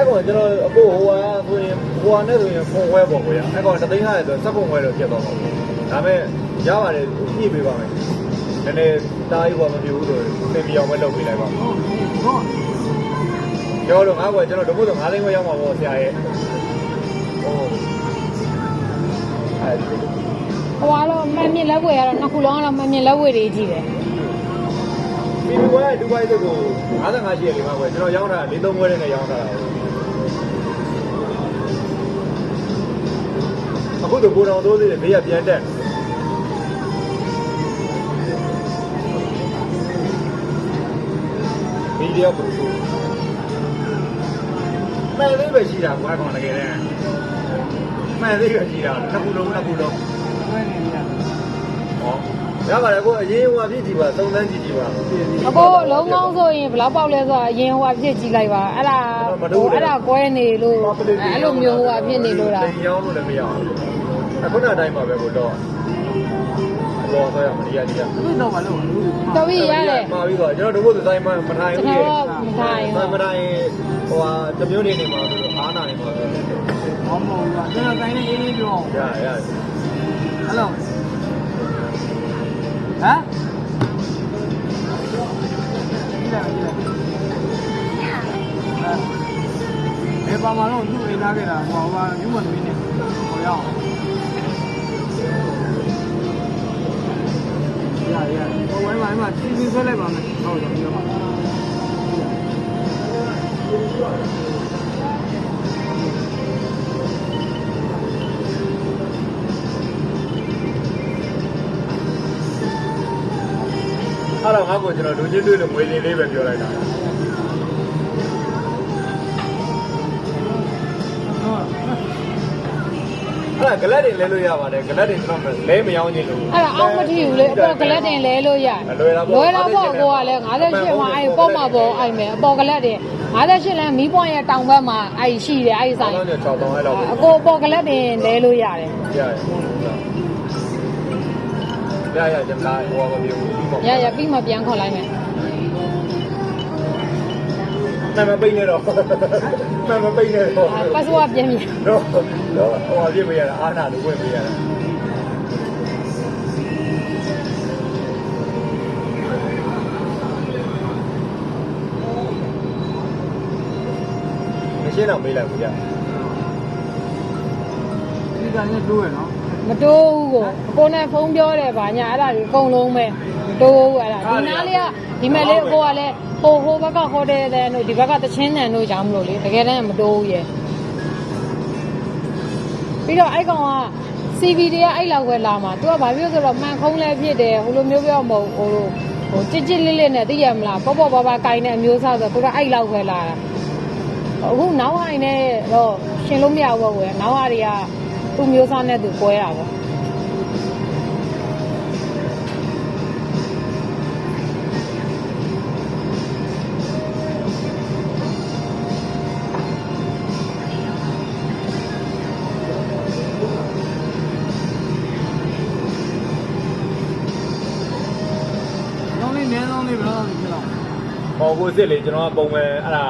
ကောင်ကျွန်တော်အခုဟိုဟာဆိုရင်ဟိုဟာနဲ့ဆိုရင်ဖုန်းဝဲပေါ့ကွာအဲ့ကောင်တသိန်း50ဆိုစက်ဖုန်းဝဲတော့ပြတ်သွားမှာပေါ့ဒါပေမဲ့ရပါတယ်ညှိပေးပါမယ်နည်းနည်းတားယူပါမပြဘူးဆိုသင်ပြအောင်ပဲလုပ်ပေးလိုက်ပါဟုတ်ကျော်တော့ငါ့ကွာကျွန်တော်တပုတ်တော့9သိန်းဝဲရောက်မှာပေါ့ဆရာရဲ့ဟုတ်အဲ့ဟိုကတော့မှန်မြင့်လက်ဝဲကတော့နှစ်ခုလုံးကတော့မှန်မြင့်လက်ဝဲတွေကြီးတယ်ဒီလိုကဒူဘိုင်းတို့ကို55ရှိရလေမှာကွာကျွန်တော်ရောင်းတာ43ဝဲနဲ့ရောင်းတာအခုတော့ကိုတော်သိုးသေးတယ်ဘေးကပြန်တက်ဗီဒီယိုပုံစံမှန်သေးပဲရှိတာကွာကောင်တကယ်တည်းမှန်သေးပဲရှိတာနှစ်ခုလုံးဟောရပါတယ်ကိုအရင်ဟိုဖြစ်ကြည့်ပါသုံးသန်းကြည့်ပါအခုလုံးကောင်းဆိုရင်ဘယ်လောက်ပေါက်လဲဆိုတော့အရင်ဟိုဖြစ်ကြည့်လိုက်ပါအဲ့ဒါကွဲနေလို့အဲ့လိုမျိုးဟိုဖြစ်နေလို့လားတင်ရောင်းလို့လည်းမရအောင်အခုနအတိုင်းပါပဲကိုတော့ဘောဆိုရမရကြီးတော့မလို့တော်ပြီရတယ်မှာပြီးတော့ကျွန်တော်တို့ဘုရားဆိုင်မှာမထိုင်ဘူးမထိုင်ဟိုဟာတမျိုးနေနေမှာဆိုတော့အားနာနေမှာဆိုတော့မဟုတ်ဘူးကျွန်တော်တိုင်းနဲ့အေးပြောရဟယ်လိုဟမ်ဘယ်ပါမလို့သူ့အိမ်လာခဲ့တာဟောပါမြို့မသမီးနဲ့ဟောရအောင်ရဟိုဝိုင်းမှာစီစဉ်ဆွဲလိုက်ပါမယ်ဟုတ်တယ်ပြောပါအဲ့တော့ငါ့ကိုကျွန်တော်လူချင်းတွေ့လို့ငွေလေးလေးပဲပြောလိုက်တာအဲ့ဒါဂလက်တွေလဲလို့ရပါတယ်ဂလက်တွေကျွန်တော်လဲမရောင်းခြင်းလို့အဲ့ဒါအောက်မထီဘူးလေအပေါ်ဂလက်တင်လဲလို့ရတယ်လွယ်တော့ပေါ့ကိုကလည်း58မှာအဲ့ပေါ့မှာပေါ့အဲ့မယ်အပေါ်ဂလက်တင်58လမ်းမီးပွန်ရဲ့တောင်ဘက်မှာအဲ့ရှိတယ်အဲ့ဆိုင်6000အဲ့လောက်အကိုအပေါ်ဂလက်တင်လဲလို့ရတယ်ရကျွန်တော်ဟိုပါပြောရပြီးမှပြန်ခေါ်လိုက်မယ်မပိတ်နေတော့မပိတ်နေတော့ password ပြန်ပြီတော့ဟိုအပြည့်မရတာအားနာလို့ဝင်မရတာမရှင်းတော့မေးလိုက်ဘူးကြာဒီကနေ့တိုးရနော်မတိုးဘူးကိုနဲ့ဖုန်းပြောတယ်ဗာညာအဲ့ဒါကြီးအကုန်လုံးပဲတိုးဘူးအဲ့ဒါဒီနားလေးကဒီမဲ့လေးကိုကလည်းဟိုဘက်ကဟိုတယ်တဲ့တို့ဒီဘက်ကတချင်းတန်တို့ကြောင်းမလို့လေတကယ်တမ်းမတိုးဘူးရဲ့ပြီးတော့အဲ့ကောင်က CV တွေကအဲ့လောက်ပဲလာမှာသူကဘာပြောဆိုတော့မှန်ခုံးလဲဖြစ်တယ်ဟိုလိုမျိုးပြောမဟုတ်ဟိုကြစ်လေးနဲ့သိရမလားပေါ့ပါကိုင်းတဲ့အမျိုးစားဆိုသူကအဲ့လောက်ပဲလာတာအခုနောက်ဟိုင်းနဲ့တော့ရှင်လို့မရဘူးကွယ်နောက်ဟာတွေကသူ့မျိုးစားနဲ့သူကွဲတာပေါ့နည်းနည်းလေးဘယ်လိုလုပ်လဲဟောကိုစစ်လေကျွန်တော်ကပုံမှန်အဲ့ဒါ